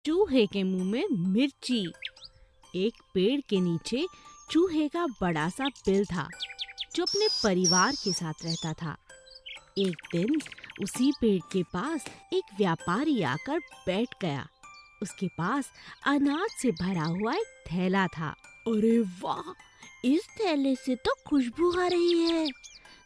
चूहे के मुंह में मिर्ची। एक पेड़ के नीचे चूहे का बड़ा सा बिल था जो अपने परिवार के साथ रहता था। एक दिन उसी पेड़ के पास एक व्यापारी आकर बैठ गया। उसके पास अनाज से भरा हुआ एक थैला था। अरे वाह, इस थैले से तो खुशबू आ रही है।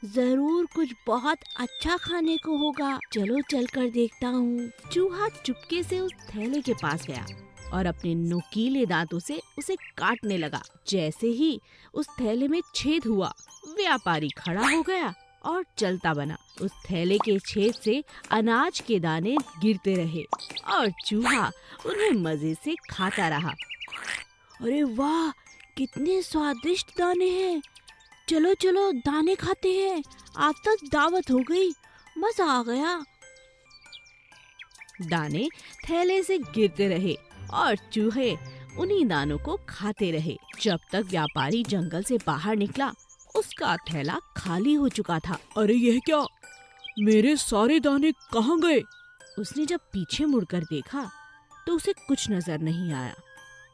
जरूर कुछ बहुत अच्छा खाने को होगा। चलो चलकर देखता हूँ। चूहा चुपके से उस थैले के पास गया और अपने नुकीले दांतों से उसे काटने लगा। जैसे ही उस थैले में छेद हुआ, व्यापारी खड़ा हो गया और चलता बना। उस थैले के छेद से अनाज के दाने गिरते रहे और चूहा उन्हें मजे से खाता रहा। अरे वाह, कितने स्वादिष्ट दाने हैं। चलो चलो दाने खाते हैं। आज तक दावत हो गई, मजा आ गया। दाने थैले से गिरते रहे और चूहे उन्हीं दानों को खाते रहे। जब तक व्यापारी जंगल से बाहर निकला, उसका थैला खाली हो चुका था। अरे यह क्या, मेरे सारे दाने कहाँ गए? उसने जब पीछे मुड़कर देखा तो उसे कुछ नजर नहीं आया।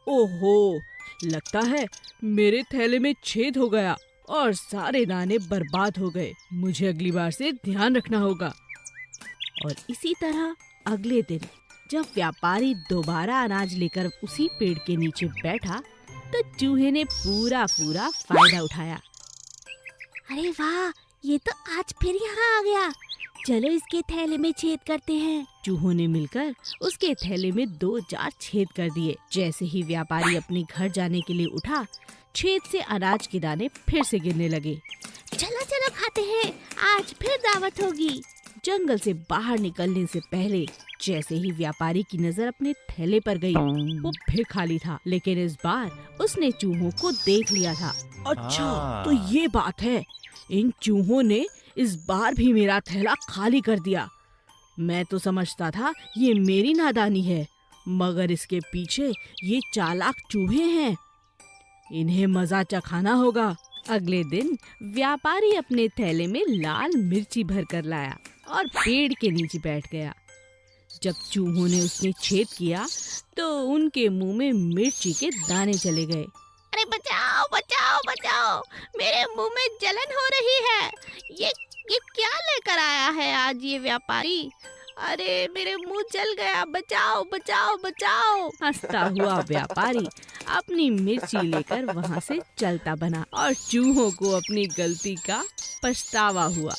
ओहो, लगता है मेरे थैले में छेद हो गया और सारे दाने बर्बाद हो गए। मुझे अगली बार से ध्यान रखना होगा। और इसी तरह अगले दिन जब व्यापारी दोबारा अनाज लेकर उसी पेड़ के नीचे बैठा तो चूहे ने पूरा फायदा उठाया। अरे वाह, ये तो आज फिर यहाँ आ गया। चलो इसके थैले में छेद करते हैं। चूहों ने मिलकर उसके थैले में 2-4 छेद कर दिए। जैसे ही व्यापारी अपने घर जाने के लिए उठा, छेद से अनाज के दाने फिर से गिरने लगे। चलो चलो खाते हैं, आज फिर दावत होगी। जंगल से बाहर निकलने से पहले जैसे ही व्यापारी की नजर अपने थैले पर गई, वो फिर खाली था। लेकिन इस बार उसने चूहों को देख लिया था। अच्छा, तो ये बात है। इन चूहों ने इस बार भी मेरा थैला खाली कर दिया। मैं तो समझता था ये मेरी नादानी है, मगर इसके पीछे ये चालाक चूहे हैं। इन्हें मजा चखाना होगा। अगले दिन व्यापारी अपने थैले में लाल मिर्ची भर कर लाया और पेड़ के नीचे बैठ गया। जब चूहों ने उसमें छेद किया तो उनके मुंह में मिर्ची के दाने चले गए। अरे बचाओ बचाओ बचाओ, मेरे मुंह में जलन हो रही है। ये क्या लेकर आया है आज ये व्यापारी? अरे मेरे मुंह जल गया, बचाओ बचाओ बचाओ। हंसता हुआ व्यापारी अपनी मिर्ची लेकर वहाँ से चलता बना और चूहों को अपनी गलती का पछतावा हुआ।